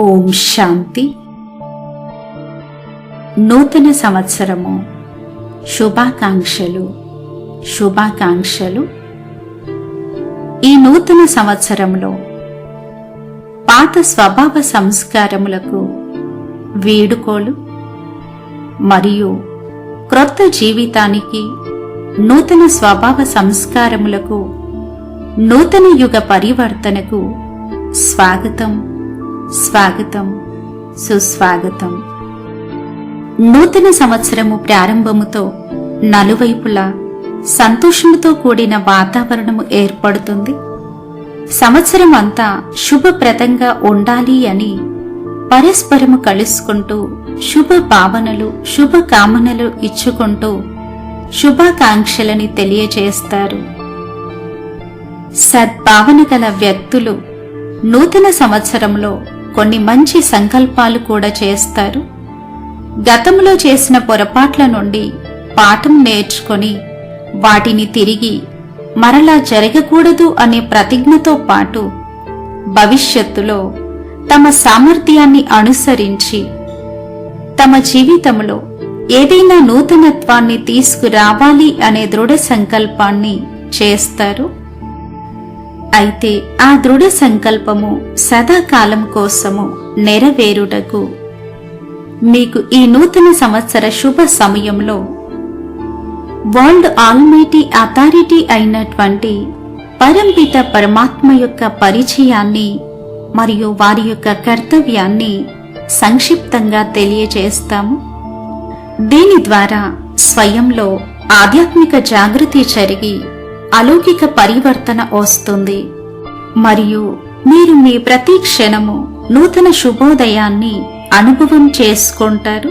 ఓం శాంతి. నూతన సంవత్సరము శుభాకాంక్షలు. శుభాకాంక్షలు. ఈ నూతన సంవత్సరంలో పాత స్వభావ సంస్కారములకు వీడుకోలు మరియు క్రొత్త జీవితానికి నూతన స్వభావ సంస్కారములకు నూతన యుగ పరివర్తనకు స్వాగతం, స్వాగతం, సుస్వాగతం. నూతన సంవత్సరము ప్రారంభముతో నలువైపులా సంతోషముతో కూడిన వాతావరణము ఏర్పడుతుంది. సంవత్సరం అంతా శుభప్రదంగా ఉండాలి అని పరస్పరము కలుసుకుంటూ శుభ భావనలు, శుభకామనలు ఇచ్చుకుంటూ శుభాకాంక్షలని తెలియజేస్తారు. సద్భావన గల వ్యక్తులు నూతన సంవత్సరంలో కొన్ని మంచి సంకల్పాలు కూడా చేస్తారు. గతంలో చేసిన పొరపాట్ల నుండి పాఠం నేర్చుకొని వాటిని తిరిగి మరలా జరగకూడదు అనే ప్రతిజ్ఞతో పాటు భవిష్యత్తులో తమ సామర్థ్యాన్ని అనుసరించి తమ జీవితంలో ఏదైనా నూతనత్వాన్ని తీసుకురావాలి అనే దృఢ సంకల్పాన్ని చేస్తారు. అయితే ఆ దృఢ సంకల్పము సదాకాలం కోసము నెరవేరుటకు మీకు ఈ నూతన సంవత్సర శుభ సమయంలో వరల్డ్ ఆల్మైటీ అథారిటీ అయినటువంటి పరంపిత పరమాత్మ యొక్క పరిచయాన్ని మరియు వారి యొక్క కర్తవ్యాన్ని సంక్షిప్తంగా తెలియజేస్తాము. దీని ద్వారా స్వయంలో ఆధ్యాత్మిక జాగృతి జరిగి అలౌకిక పరివర్తన వస్తుంది మరియు మీరు మీ ప్రతి క్షణము నూతన శుభోదయాన్ని అనుభవం చేసుకుంటారు.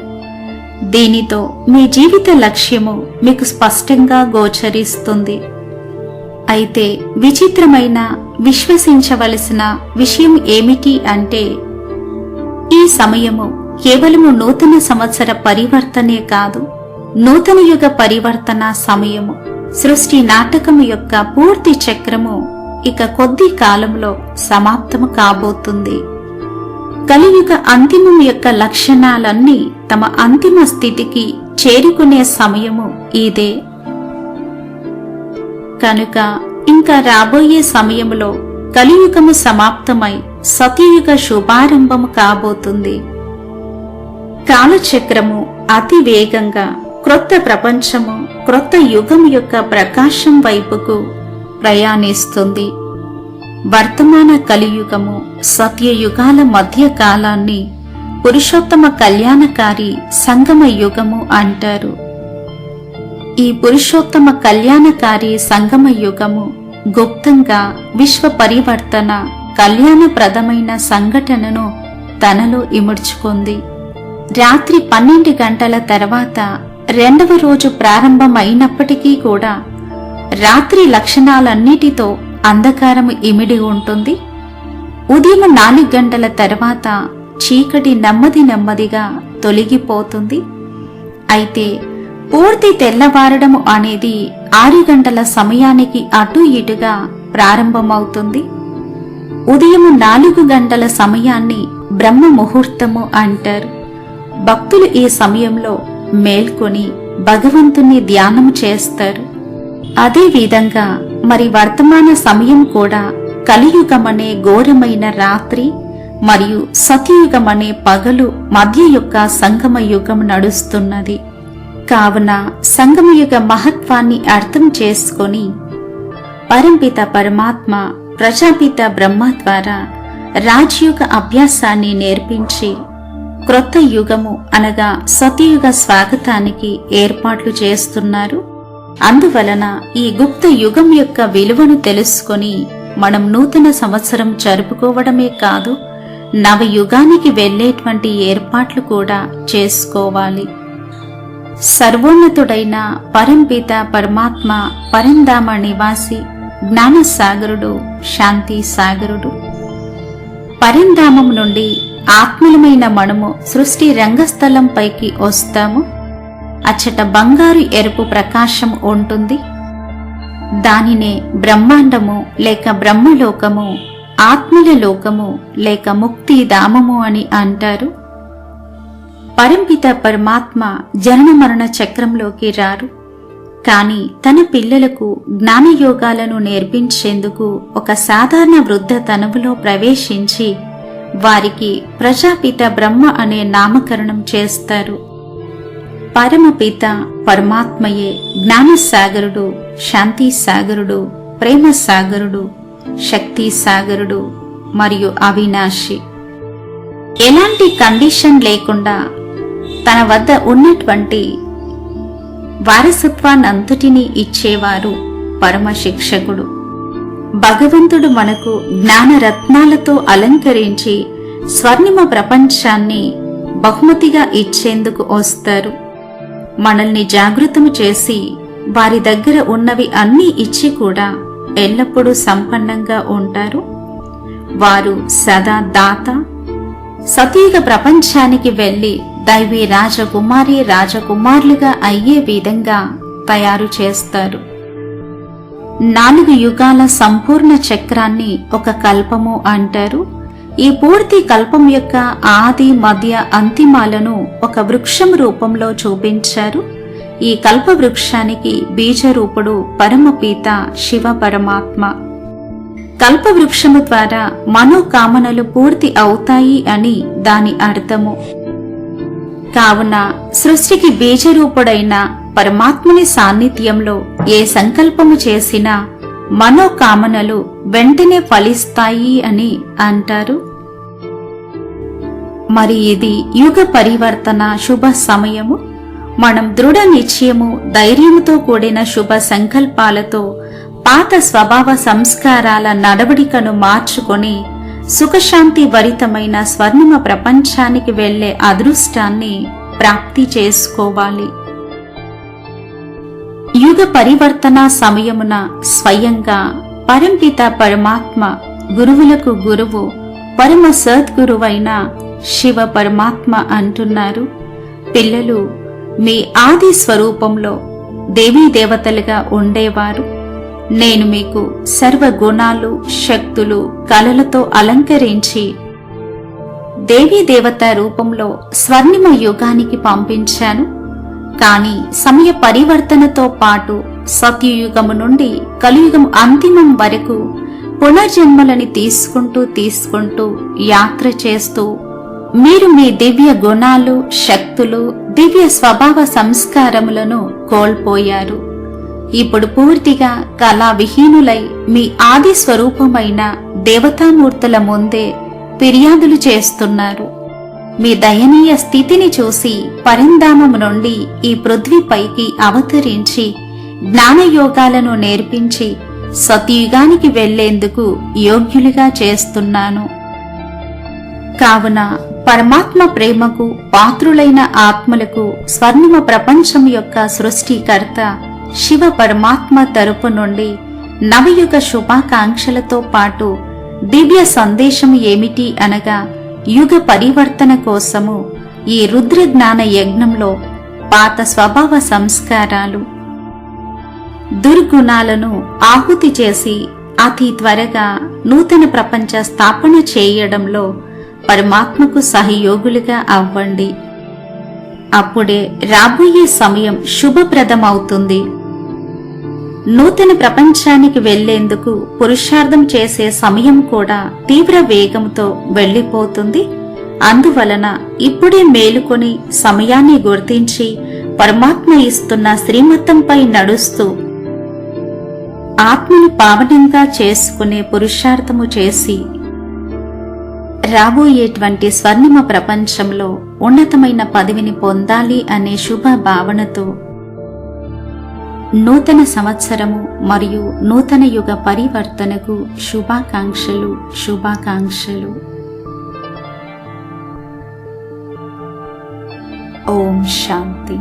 దీనితో మీ జీవిత లక్ష్యము మీకు స్పష్టంగా గోచరిస్తుంది. అయితే విచిత్రమైన విశ్వసించవలసిన విషయం ఏమిటి అంటే ఈ సమయము కేవలము నూతన సంవత్సర పరివర్తనే కాదు, నూతన యుగ పరివర్తన సమయము. సృష్టి నాటకము యొక్క పూర్తి చక్రము ఇక కొద్ది కాలంలో సమాప్తము కాబోతుంది. కలియుగ అంతిమం యొక్క లక్షణాలన్నీ తమ అంతిమ స్థితికి చేరుకునే సమయము ఇదే. కనుక ఇంకా రాబోయే సమయములో కలియుగము సమాప్తమై సతయుగ శుభారంభము కాబోతుంది. కాలచక్రము అతి వేగంగా క్రొత్త ప్రపంచము, క్రొత్త యుగం యొక్క ప్రకాశం వైపుకు ప్రయాణిస్తుంది. వర్తమాన కలియుగము సత్యయుగాల మధ్య కాలాన్ని పురుషోత్తమ కళ్యాణకారి సంగమ యుగము అంటారు. ఈ పురుషోత్తమ కళ్యాణకారి సంగమ యుగము గుప్తంగా విశ్వ పరివర్తన కళ్యాణప్రదమైన సంఘటనను తనలో ఇముడ్చుకుంది. రాత్రి 12 గంటల తర్వాత రెండవ రోజు ప్రారంభమైనప్పటికీ కూడా రాత్రి లక్షణాలన్నిటితో అంధకారము ఇమిడి ఉంటుంది. ఉదయం 4 గంటల తర్వాత చీకటి నెమ్మదిగా తొలగిపోతుంది. అయితే పూర్తి తెల్లవారడము అనేది 6 గంటల సమయానికి అటు ఇటుగా ప్రారంభమవుతుంది. ఉదయం 4 గంటల సమయాన్ని బ్రహ్మ ముహూర్తము అంటారు. భక్తులు ఈ సమయంలో మేల్కొని భగవంతుని ధ్యానము చేస్తారు. అదే విధంగా మరి వర్తమాన సమయం కూడా కలియుగమనే ఘోరమైన రాత్రి మరియు సతయుగమనే పగలు మధ్య యొక్క సంగమ యుగం నడుస్తున్నది. కావున సంగమయుగ మహత్వాన్ని అర్థం చేసుకొని పరంపిత పరమాత్మ ప్రజాపిత బ్రహ్మ ద్వారా రాజయుగ అభ్యాసాన్ని నేర్పించి క్రొత్త యుగము అనగా సతయుగ స్వాగతానికి ఏర్పాట్లు చేస్తున్నారు. అందువలన ఈ గుప్త యుగం యొక్క విలువను తెలుసుకొని మనం నూతన సంవత్సరం జరుపుకోవడమే కాదు, నవయుగానికి వెళ్లేటువంటి ఏర్పాట్లు కూడా చేసుకోవాలి. సర్వోన్నతుడైన పరంపిత పరమాత్మ పరంధామ నివాసి జ్ఞానసాగరుడు, శాంతి సాగరుడు. పరంధామం నుండి ఆత్మలమైన మనము సృష్టి రంగస్థలం పైకి వస్తాము. అచ్చట బంగారు ఎరుపు ప్రకాశం ఉంటుంది. దానినే బ్రహ్మాండము లేక బ్రహ్మలోకము ఆత్మల లోకము లేక ముక్తి ధామము అని అంటారు. పరంపిత పరమాత్మ జనన మరణ చక్రంలోకి రారు, కానీ తన పిల్లలకు జ్ఞానయోగాలను నేర్పించేందుకు ఒక సాధారణ వృద్ధ తనువులో ప్రవేశించి వారికి ప్రజాపిత బ్రహ్మ అనే నామకరణం చేస్తారు. పరమపిత పరమాత్మయే జ్ఞానసాగరుడు, శాంతి సాగరుడు, ప్రేమ సాగరుడు, శక్తి సాగరుడు మరియు అవినాశి. ఎలాంటి కండిషన్ లేకుండా తన వద్ద ఉన్నటువంటి వారసత్వాన్నంతటినీ ఇచ్చేవారు పరమ శిక్షకుడు. భగవంతుడు మనకు జ్ఞానరత్నాలతో అలంకరించి స్వర్ణిమ ప్రపంచాన్ని బహుమతిగా ఇచ్చేందుకు వస్తారు. మనల్ని జాగృతము చేసి వారి దగ్గర ఉన్నవి అన్నీ ఇచ్చి కూడా ఎల్లప్పుడూ సంపన్నంగా ఉంటారు. వారు సదా దాత. సతీయుగ ప్రపంచానికి వెళ్లి దైవీ రాజకుమారి రాజకుమారులుగా అయ్యే విధంగా తయారు చేస్తారు. 4 యుగాల సంపూర్ణ చక్రాన్ని ఒక కల్పము అంటారు. ఈ పూర్తి కల్పం యొక్క ఆది మధ్య అంతిమాలను ఒక వృక్షం రూపంలో చూపించారు. ఈ కల్ప వృక్షానికి బీజరూపుడు పరమపిత శివ పరమాత్మ. కల్పవృక్షము ద్వారా మనోకామనలు పూర్తి అవుతాయి అని దాని అర్థము. కావున సృష్టికి బీజరూపుడైన పరమాత్మని సాన్నిధ్యంలో ఏ సంకల్పము చేసినా మనోకామనలు వెంటనే ఫలిస్తాయి అని అంటారు. మరి ఇది యుగ పరివర్తన శుభ సమయము. మనం దృఢ నిశ్చయము, ధైర్యముతో కూడిన శుభ సంకల్పాలతో పాత స్వభావ సంస్కారాల నడవడికను మార్చుకొని సుఖశాంతి భరితమైన స్వర్ణిమ ప్రపంచానికి వెళ్లే అదృష్టాన్ని ప్రాప్తి చేసుకోవాలి. యుగ పరివర్తన సమయమున స్వయంగా పరంపిత పరమాత్మ గురువులకు గురువు పరమ సద్గురువైన శివ పరమాత్మ అంటున్నారు, పిల్లలు మీ ఆది స్వరూపంలో దేవీ దేవతలుగా ఉండేవారు. నేను మీకు సర్వ గుణాలు, శక్తులు, కళలతో అలంకరించి దేవీ దేవత రూపంలో స్వర్ణిమ యుగానికి పంపించాను. కాని సమయ పరివర్తనతో పాటు సత్యయుగము నుండి కలియుగం అంతిమం వరకు పునర్జన్మలని తీసుకుంటూ యాత్ర చేస్తూ మీరు మీ దివ్య గుణాలు, శక్తులు, దివ్య స్వభావ సంస్కారములను కోల్పోయారు. ఇప్పుడు పూర్తిగా కళావిహీనులై మీ ఆది స్వరూపమైన దేవతామూర్తుల ముందే ఫిర్యాదులు చేస్తున్నారు. మీ దయనీయ స్థితిని చూసి పరంధామము నుండి ఈ పృథ్వీపైకి అవతరించి జ్ఞానయోగాలను నేర్పించి సత్యుగానికి వెళ్లేందుకు యోగ్యులుగా చేస్తున్నాను. కావున పరమాత్మ ప్రేమకు పాత్రులైన ఆత్మలకు స్వర్ణిమ ప్రపంచం యొక్క సృష్టికర్త శివ పరమాత్మ తరపు నుండి నవయుగ శుభాకాంక్షలతో పాటు దివ్య సందేశం ఏమిటి అనగా యుగ పరివర్తన కోసము ఈ రుద్రజ్ఞాన యజ్ఞంలో పాత స్వభావ సంస్కారాలు, దుర్గుణాలను ఆహుతి చేసి అతి త్వరగా నూతన ప్రపంచ స్థాపన చేయడంలో పరమాత్మకు సహయోగులుగా అవ్వండి. అప్పుడే రాబోయే సమయం శుభప్రదమవుతుంది. నూతన ప్రపంచానికి వెళ్లేందుకు పురుషార్థం చేసే సమయం కూడా తీవ్ర వేగంతో వెళ్లిపోతుంది. అందువలన ఇప్పుడే మేలుకొని సమయాన్ని గుర్తించి పరమాత్మ ఇస్తున్న శ్రీమతంపై నడుస్తూ ఆత్మను పావనంగా చేసుకునే పురుషార్థము చేసి రాబోయేటువంటి స్వర్ణిమ ప్రపంచంలో ఉన్నతమైన పదవిని పొందాలి అనే శుభ భావనతో నూతన సంవత్సరము మరియు నూతన యుగ పరివర్తనకు శుభాకాంక్షలు. ఓం శాంతి.